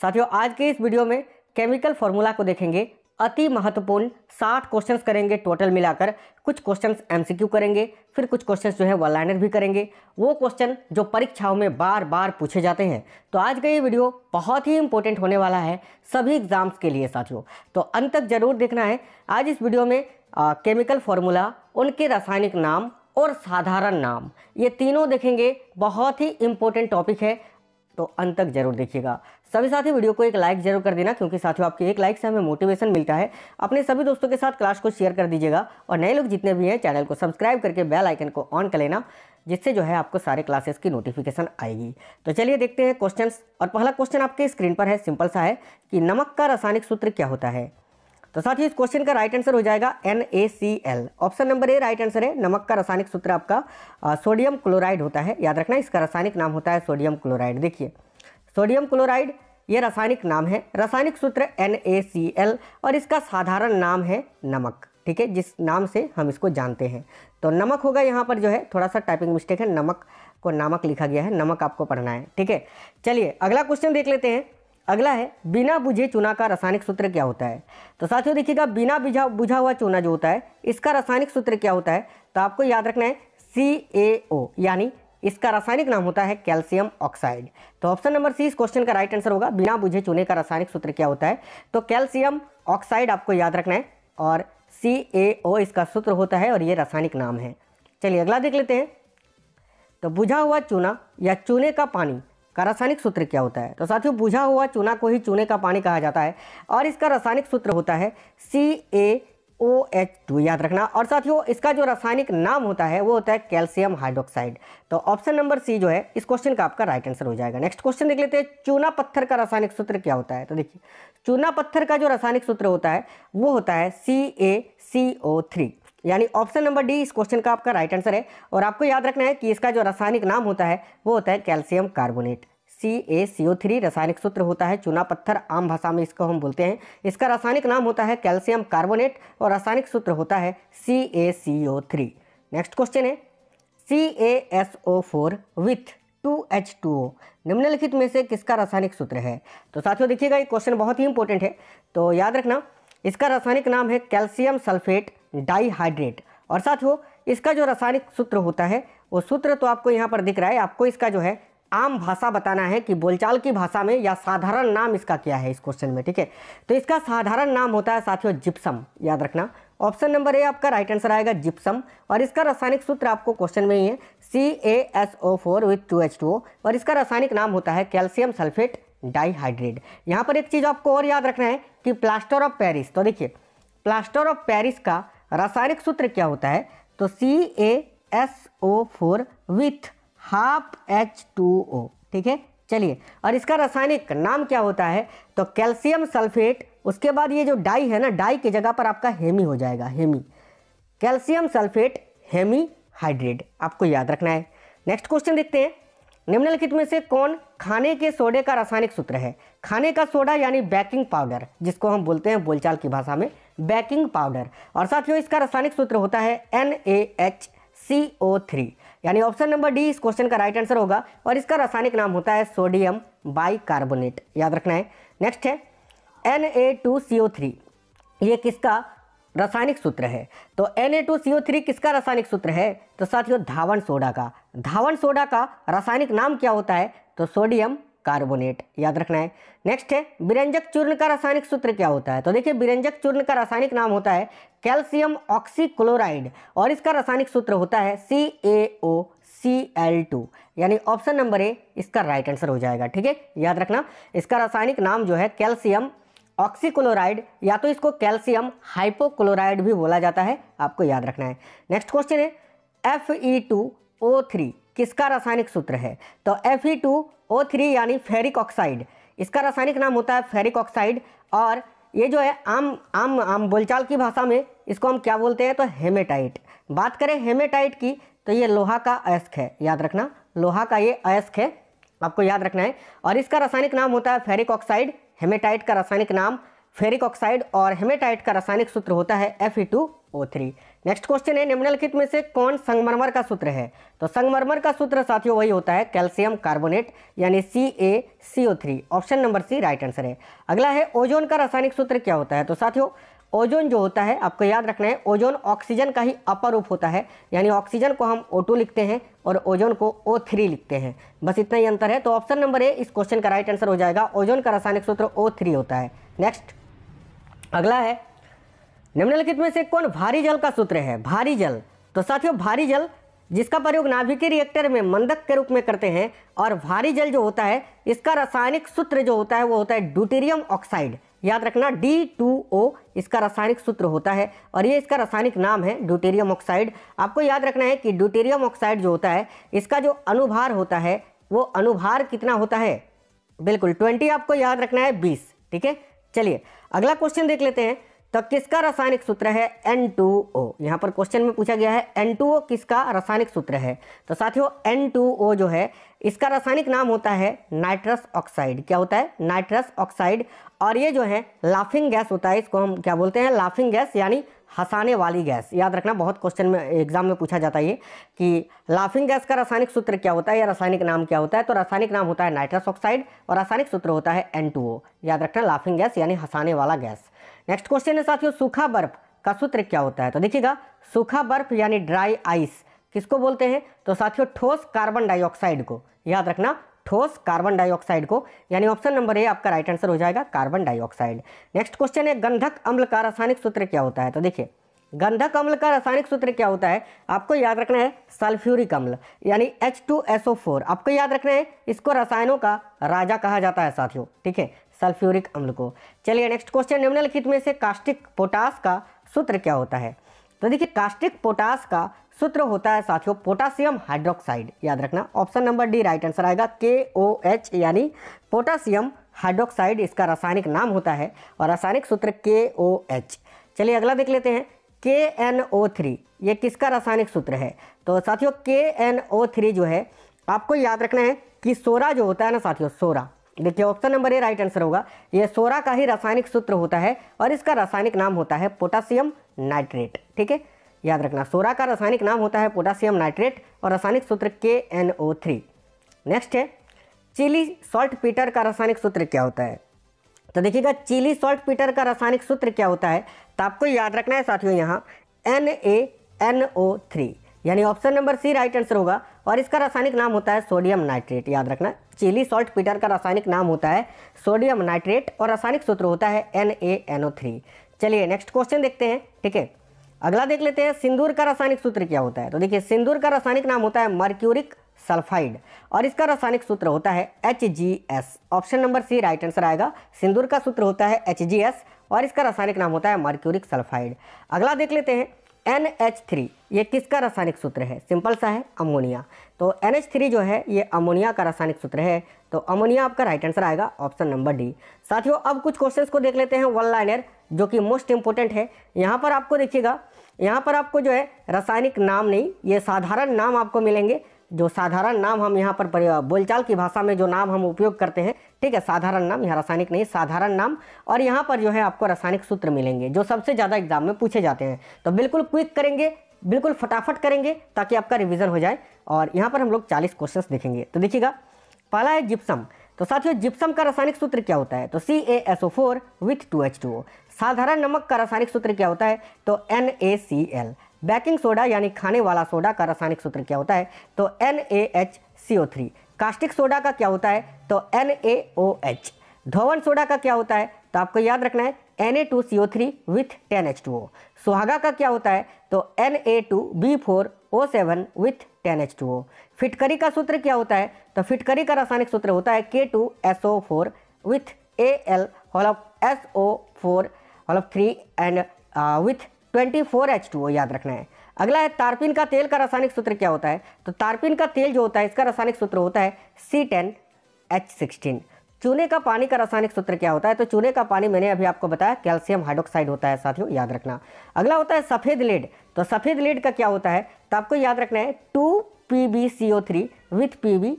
साथियों आज के इस वीडियो में केमिकल फॉर्मूला को देखेंगे। अति महत्वपूर्ण 60 क्वेश्चंस करेंगे टोटल मिलाकर। कुछ क्वेश्चंस एमसीक्यू करेंगे, फिर कुछ क्वेश्चंस जो है वन लाइनर भी करेंगे, वो क्वेश्चन जो परीक्षाओं में बार बार पूछे जाते हैं। तो आज का ये वीडियो बहुत ही इंपॉर्टेंट होने वाला है सभी एग्जाम्स के लिए साथियों, तो अंत तक जरूर देखना है। आज इस वीडियो में केमिकल फॉर्मूला, उनके रासायनिक नाम और साधारण नाम, ये तीनों देखेंगे। बहुत ही इंपॉर्टेंट टॉपिक है, तो अंत तक जरूर देखिएगा। सभी साथी वीडियो को एक लाइक जरूर कर देना, क्योंकि साथियों आपके एक लाइक से हमें मोटिवेशन मिलता है। अपने सभी दोस्तों के साथ क्लास को शेयर कर दीजिएगा और नए लोग जितने भी हैं चैनल को सब्सक्राइब करके बेल आइकन को ऑन कर लेना, जिससे जो है आपको सारे क्लासेस की नोटिफिकेशन आएगी। तो चलिए देखते हैं क्वेश्चंस। और पहला क्वेश्चन आपके स्क्रीन पर है, सिंपल सा है कि नमक का रासायनिक सूत्र क्या होता है। तो साथियों इस क्वेश्चन का राइट आंसर हो जाएगा NaCl। Option number A right answer है। नमक का रासायनिक सूत्र आपका सोडियम क्लोराइड होता है। याद रखना इसका रासायनिक नाम होता है सोडियम क्लोराइड। देखिए सोडियम क्लोराइड ये रासायनिक नाम है, रासायनिक सूत्र NaCl और इसका साधारण नाम है नमक। ठीक है, जिस नाम से हम इसको जानते हैं। तो नमक होगा यहाँ पर, जो है थोड़ा सा टाइपिंग मिस्टेक है, नमक को नामक लिखा गया है, नमक आपको पढ़ना है। ठीक है, चलिए अगला क्वेश्चन देख लेते हैं। अगला है बिना बुझे चूना का रासायनिक सूत्र क्या होता है। तो साथियों देखिएगा, बिना बुझा हुआ चूना जो होता है इसका रासायनिक सूत्र क्या होता है। तो आपको याद रखना है CaO, यानी इसका रासायनिक नाम होता है कैल्शियम ऑक्साइड। तो ऑप्शन नंबर सी इस क्वेश्चन का राइट आंसर होगा। बिना बुझे चूने का रासायनिक सूत्र क्या होता है, तो कैल्शियम ऑक्साइड आपको याद रखना है, और CaO इसका सूत्र होता है और ये रासायनिक नाम है। चलिए अगला देख लेते हैं। तो बुझा हुआ चूना या चूने का पानी का रासायनिक सूत्र क्या होता है। तो साथियों बुझा हुआ चूना को ही चूने का पानी कहा जाता है और इसका रासायनिक सूत्र होता है CaOH2। याद रखना। और साथियों इसका जो रासायनिक नाम होता है वो होता है कैल्शियम हाइड्रोक्साइड। तो ऑप्शन नंबर सी जो है इस क्वेश्चन का आपका राइट आंसर हो जाएगा। नेक्स्ट क्वेश्चन देख लेते हैं। चूना पत्थर का रासायनिक सूत्र क्या होता है। तो देखिए चूना पत्थर का जो रासायनिक सूत्र होता है वो होता है CaCO3, यानी ऑप्शन नंबर डी इस क्वेश्चन का आपका राइट आंसर है। और आपको याद रखना है कि इसका जो रासायनिक नाम होता है वो होता है कैल्शियम कार्बोनेट। CaCO3 रासायनिक सूत्र होता है चूना पत्थर, आम भाषा में इसको हम बोलते हैं। इसका रासायनिक नाम होता है कैल्शियम कार्बोनेट और रासायनिक सूत्र होता है CaCO3। नेक्स्ट क्वेश्चन है CaSO4 विथ 2H2O निम्नलिखित में से किसका रासायनिक सूत्र है। तो साथियों देखिएगा ये क्वेश्चन बहुत ही इंपॉर्टेंट है, तो याद रखना इसका रासायनिक नाम है कैल्शियम सल्फेट डाइहाइड्रेट। और साथियों इसका जो रासायनिक सूत्र होता है वो सूत्र तो आपको यहाँ पर दिख रहा है। आपको इसका जो है आम भाषा बताना है कि बोलचाल की भाषा में, या साधारण नाम इसका क्या है इस क्वेश्चन में। ठीक है, तो इसका साधारण नाम होता है साथियों जिप्सम। याद रखना ऑप्शन नंबर ए आपका राइट आंसर आएगा जिप्सम। और इसका रासायनिक सूत्र आपको क्वेश्चन में ही है CaSO4 विथ 2H2O और इसका रासायनिक नाम होता है कैल्शियम सल्फेट डाइहाइड्रेट। यहाँ पर एक चीज़ आपको और याद रखना है कि प्लास्टर ऑफ पेरिस, तो देखिए प्लास्टर ऑफ पेरिस का रासायनिक सूत्र क्या होता है, तो CaSO4 विथ हाफ H2O। ठीक है, चलिए और इसका रासायनिक नाम क्या होता है, तो कैल्शियम सल्फेट, उसके बाद ये जो डाई है ना, डाई की जगह पर आपका हेमी हो जाएगा, hemi, calcium sulphate hemi hydrate, आपको याद रखना है। नेक्स्ट क्वेश्चन देखते हैं। निम्नलिखित में से कौन खाने के सोडे का रासायनिक सूत्र है। खाने का सोडा यानी बेकिंग पाउडर, जिसको हम बोलते हैं बोलचाल की भाषा में बेकिंग पाउडर। और साथियों इसका रासायनिक सूत्र होता है NaHCO3, यानी ऑप्शन नंबर डी इस क्वेश्चन का राइट आंसर होगा। और इसका रासायनिक नाम होता है सोडियम बाइकार्बोनेट। याद रखना है। नेक्स्ट है Na2CO3, ये किसका रासायनिक सूत्र है। तो Na2CO3 किसका रासायनिक सूत्र है, तो साथियों धावन सोडा का। धावन सोडा का रासायनिक नाम क्या होता है, तो सोडियम कार्बोनेट। याद रखना है। नेक्स्ट है बिरंजक चूर्ण का रासायनिक सूत्र क्या होता है। तो देखिए बिरंजक चूर्ण का रासायनिक नाम होता है कैल्शियम ऑक्सीक्लोराइड और इसका रासायनिक सूत्र होता है CaOCl2, यानी ऑप्शन नंबर ए इसका राइट आंसर हो जाएगा। ठीक है, याद रखना इसका रासायनिक नाम जो है कैल्शियम ऑक्सीक्लोराइड, या तो इसको कैल्शियम हाइपोक्लोराइड भी बोला जाता है, आपको याद रखना है। नेक्स्ट क्वेश्चन है Fe2O3 किसका रासायनिक सूत्र है। तो Fe2O3 यानी फेरिक ऑक्साइड, इसका रासायनिक नाम होता है फेरिक ऑक्साइड। और ये जो है आम बोलचाल की भाषा में इसको हम क्या बोलते हैं, तो हेमेटाइट। बात करें हेमेटाइट की तो ये लोहा का अयस्क है। याद रखना लोहा का ये अयस्क है, आपको याद रखना है। और इसका रासायनिक नाम होता है फेरिक ऑक्साइड। हेमेटाइट का रासायनिक नाम फेरिक ऑक्साइड और हेमेटाइट का रासायनिक सूत्र होता है Fe2 O3। नेक्स्ट क्वेश्चन है, निम्नलिखित में से कौन संगमरमर का सूत्र है? तो संगमरमर का सूत्र साथियों वही होता है कैल्शियम कार्बोनेट यानी CaCO3। Option number C right answer है। अगला है, ओजोन का रासायनिक सूत्र क्या होता है? तो साथियों ओजोन जो होता है आपको याद रखना है, ओजोन ऑक्सीजन का ही अपर रूप होता है, यानी ऑक्सीजन को हम O2 लिखते हैं और ओजोन को O3 लिखते हैं, बस इतना ही अंतर है। तो ऑप्शन नंबर ए इस क्वेश्चन का राइट आंसर हो जाएगा, ओजोन का रासायनिक सूत्र O3 होता है। नेक्स्ट अगला है, निम्नलिखित में से कौन भारी जल का सूत्र है? भारी जल, तो साथियों भारी जल जिसका प्रयोग नाभिकीय रिएक्टर में मंदक के रूप में करते हैं, और भारी जल जो होता है इसका रासायनिक सूत्र जो होता है वो होता है ड्यूटेरियम ऑक्साइड। याद रखना D2O इसका रासायनिक सूत्र होता है और ये इसका रासायनिक नाम है ड्यूटेरियम ऑक्साइड। आपको याद रखना है कि ड्यूटेरियम ऑक्साइड जो होता है इसका जो अनुभार होता है वो अनुभार कितना होता है? बिल्कुल 20 आपको याद रखना है, 20। ठीक है, चलिए अगला क्वेश्चन देख लेते हैं। तो किसका रासायनिक सूत्र है? N2O। यहाँ पर क्वेश्चन में पूछा गया है N2O किसका रासायनिक सूत्र है? तो साथियों N2O जो है इसका रासायनिक नाम होता है नाइट्रस ऑक्साइड। क्या होता है? Nitrous oxide. और ये जो है लाफिंग गैस होता है, इसको हम क्या बोलते हैं? लाफिंग गैस यानी हंसाने वाली गैस। याद रखना, बहुत क्वेश्चन में एग्जाम में पूछा जाता है ये कि लाफिंग गैस का रासायनिक सूत्र क्या होता है या रासायनिक नाम क्या होता है? तो रासायनिक नाम होता है नाइट्रस ऑक्साइड और रासायनिक सूत्र होता है N2O। याद रखना, लाफिंग गैस यानी हंसाने वाला गैस। नेक्स्ट क्वेश्चन है साथियों, सूखा बर्फ का सूत्र क्या होता है? तो देखिएगा, सूखा बर्फ यानी ड्राई आइस किसको बोलते हैं? तो साथियों ठोस कार्बन डाइऑक्साइड को। याद रखना, ठोस कार्बन डाइऑक्साइड को, यानी ऑप्शन नंबर ए आपका राइट आंसर हो जाएगा, कार्बन डाइऑक्साइड। नेक्स्ट क्वेश्चन है, गंधक अम्ल का रासायनिक सूत्र क्या होता है? तो देखिए गंधक अम्ल का रासायनिक सूत्र क्या होता है? आपको याद रखना है सल्फ्यूरिक अम्ल यानी H2SO4। आपको याद रखना है इसको रसायनों का राजा कहा जाता है साथियों। ठीक है, सल्फ्यूरिक अम्ल को। चलिए नेक्स्ट क्वेश्चन, निम्नलिखित में से कास्टिक पोटास का सूत्र क्या होता है? तो देखिए कास्टिक पोटास का सूत्र होता है साथियों पोटासियम हाइड्रोक्साइड। याद रखना, option number D right answer आएगा, KOH यानी पोटासियम हाइड्रोक्साइड इसका रासायनिक नाम होता है और रासायनिक सूत्र KOH। चलिए अगला देख लेते हैं, KNO3 ये किसका रासायनिक सूत्र है? तो साथियों KNO3 जो है आपको याद रखना है कि सोरा जो होता है ना साथियों, सोरा, देखिए option number A right answer होगा, ये सोरा का ही रासायनिक सूत्र होता है और इसका रासायनिक नाम होता है पोटासियम नाइट्रेट। ठीक है, याद रखना, सोरा का रासायनिक नाम होता है पोटासियम नाइट्रेट और रासायनिक सूत्र KNO3। नेक्स्ट है, चिली सॉल्ट पीटर का रासायनिक सूत्र क्या होता है? तो देखिएगा चिली सॉल्ट पीटर का रासायनिक सूत्र क्या होता है? तो आपको याद रखना है साथियों यहाँ NaNO3 यानी option number C right answer होगा और इसका रासायनिक नाम होता है सोडियम नाइट्रेट। याद रखना, चिली सॉल्ट पीटर का रासायनिक नाम होता है सोडियम नाइट्रेट और रासायनिक सूत्र होता है NaNO3। चलिए नेक्स्ट क्वेश्चन देखते हैं। ठीक है, अगला देख लेते हैं, सिंदूर का रासायनिक सूत्र क्या होता है? तो देखिए सिंदूर का रासायनिक नाम होता है मर्क्यूरिक सल्फाइड और इसका रासायनिक सूत्र होता है HGS। Option number C right answer आएगा, सिंदूर का सूत्र होता है HGS और इसका रासायनिक नाम होता है मर्क्यूरिक सल्फाइड। अगला देख लेते हैं, NH3 ये किसका रासायनिक सूत्र है? सिंपल सा है, अमोनिया। तो NH3 जो है ये अमोनिया का रासायनिक सूत्र है, तो अमोनिया आपका राइट आंसर आएगा, ऑप्शन नंबर डी। साथियों अब कुछ क्वेश्चंस को देख लेते हैं वन लाइनर जो कि मोस्ट इंपोर्टेंट है। यहाँ पर आपको देखिएगा, यहाँ पर आपको जो है रासायनिक नाम नहीं, ये साधारण नाम आपको मिलेंगे। जो साधारण नाम हम यहाँ पर बोलचाल की भाषा में जो नाम हम उपयोग करते हैं, ठीक है, साधारण नाम, यहाँ रासायनिक नहीं साधारण नाम, और यहाँ पर जो है आपको रासायनिक सूत्र मिलेंगे जो सबसे ज़्यादा एग्जाम में पूछे जाते हैं। तो बिल्कुल क्विक करेंगे, बिल्कुल फटाफट करेंगे ताकि आपका रिविजन हो जाए। और यहाँ पर हम लोग 40 क्वेश्चन देखेंगे। तो देखिएगा, पहला है जिप्सम। तो साथियों जिप्सम का रासायनिक सूत्र क्या होता है? तो CaSO4 with 2H2O। साधारण नमक का रासायनिक सूत्र क्या होता है? तो NaCl। बेकिंग सोडा यानी खाने वाला सोडा का रासायनिक सूत्र क्या होता है? तो NaHCO3। कास्टिक सोडा का क्या होता है? तो NaOH। धोवन सोडा का क्या होता है? तो आपको याद रखना है Na2CO3 with 10H2O। सुहागा का क्या होता है? तो Na2B4O7 with 10H2O। फिटकरी का सूत्र क्या होता है? तो फिटकरी का रासायनिक सूत्र होता है K2SO4 with AlSO4 and with 24H2O। याद रखना है। अगला है तारपीन का तेल का रासायनिक सूत्र क्या होता है? तो तारपीन का तेल जो होता है इसका रासायनिक सूत्र होता है C10H16। चूने का पानी का रासायनिक सूत्र क्या होता है? तो चूने का पानी मैंने अभी आपको बताया कैल्शियम हाइड्रोक्साइड होता है साथियों, याद रखना। अगला होता है सफ़ेद लीड। तो सफ़ेद लीड का क्या होता है? तो आपको याद रखना है 2PbCO3 विथ Pb,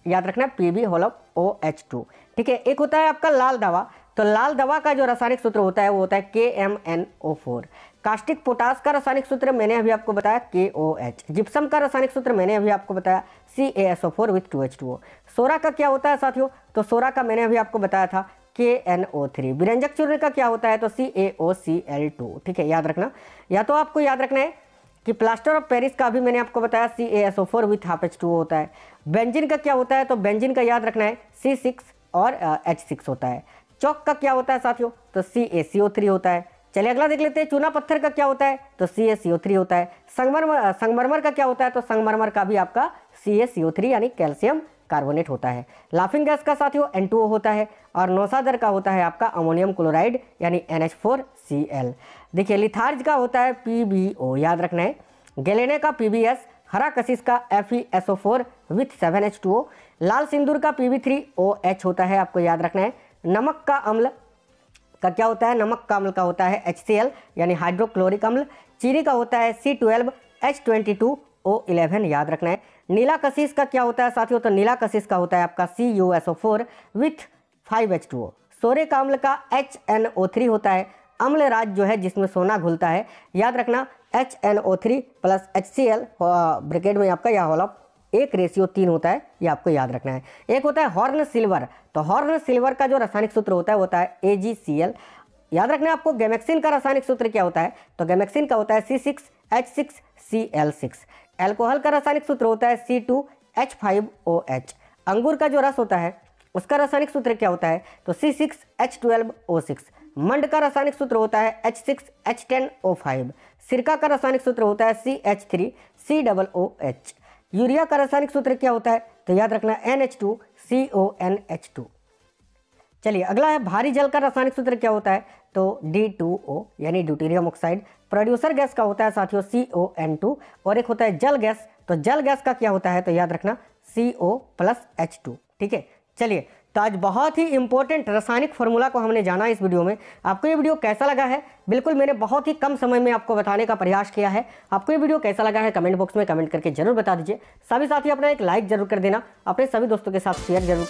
याद रखना Pb होल OH2। ठीक है, एक होता है आपका लाल दवा। तो लाल दवा का जो रासायनिक सूत्र होता है वो होता है KMnO4। कास्टिक पोटास का रासायनिक सूत्र मैंने अभी आपको बताया KOH। जिप्सम का रासायनिक सूत्र मैंने अभी आपको बताया CaSO4 with 2H2O। सोरा का क्या होता है साथियों, तो सोरा का मैंने अभी आपको बताया था KNO3। विरंजक चूर्ण का क्या होता है, तो CaOCl2। ठीक है, याद रखना। या तो आपको याद रखना है कि प्लास्टर ऑफ पेरिस का भी मैंने आपको बताया CaSO4 विथ हाफ H2O होता है। बेंजीन का क्या होता है, तो बेंजीन का याद रखना है C6 और H6 होता है। चौक का क्या होता है साथियों, तो CaCO3 होता है। चलिए अगला देख लेते हैं। चूना पत्थर का क्या होता है, तो CaCO3 होता है। संगमरमर का क्या होता है, तो संगमरमर का भी आपका CaCO3 यानी कैल्शियम कार्बोनेट होता है। लाफिंग गैस का साथियों N2O होता है। और नौसादर का होता है आपका अमोनियम क्लोराइड यानी NH4Cl। देखिए लिथार्ज का होता है PbO, याद रखना है। गैलेने का PbS, हरा कशिश का FeSO4 विथ 7H2O। लाल सिंदूर का Pb3OH होता है, आपको याद रखना है। नमक का अम्ल का क्या होता है, नमक का अम्ल का होता है HCl यानी हाइड्रोक्लोरिक अम्ल। चीनी का होता है C12H22O11, याद रखना है। नीला कशिश का क्या होता है साथियों, तो नीला कशिश का होता है आपका CuSO4 विथ 5H2O। सोरे का अम्ल का HNO3 होता है। अम्ल राज जो है जिसमें सोना घुलता है, याद रखना HNO3 प्लस HCl ब्रैकेट में आपका या होल ऑफ 1:3 होता है, ये आपको याद रखना है। एक होता है हॉर्न सिल्वर, तो हॉर्न सिल्वर का जो रासायनिक सूत्र होता है वो होता है AgCl। याद रखना है आपको। गैमेक्सिन का रासायनिक सूत्र क्या होता है, तो गैमेक्सिन का होता है C6H6Cl6। अल्कोहल का रासायनिक सूत्र होता है C2H5OH। अंगूर का जो रस होता है उसका रासायनिक सूत्र क्या होता है, तो C6H12O6। मंड का रासायनिक सूत्र होता है H6H10O5। सिरका का रासायनिक सूत्र होता है CH3COOH। यूरिया का रासायनिक सूत्र क्या होता है, तो याद रखना NH2CONH2। चलिए अगला है भारी जल का रासायनिक सूत्र क्या होता है, तो D2O यानी ड्यूटेरियम ऑक्साइड। प्रोड्यूसर गैस का होता है साथियों CON2। और एक होता है जल गैस, तो जल गैस का क्या होता है, तो याद रखना CO+H2। ठीक है, चलिए तो आज बहुत ही इंपॉर्टेंट रासायनिक फार्मूला को हमने जाना इस वीडियो में। आपको ये वीडियो कैसा लगा है, बिल्कुल मैंने बहुत ही कम समय में आपको बताने का प्रयास किया है। आपको ये वीडियो कैसा लगा है कमेंट बॉक्स में कमेंट करके जरूर बता दीजिए। सभी साथी अपना एक लाइक जरूर कर देना, अपने सभी दोस्तों के साथ शेयर जरूर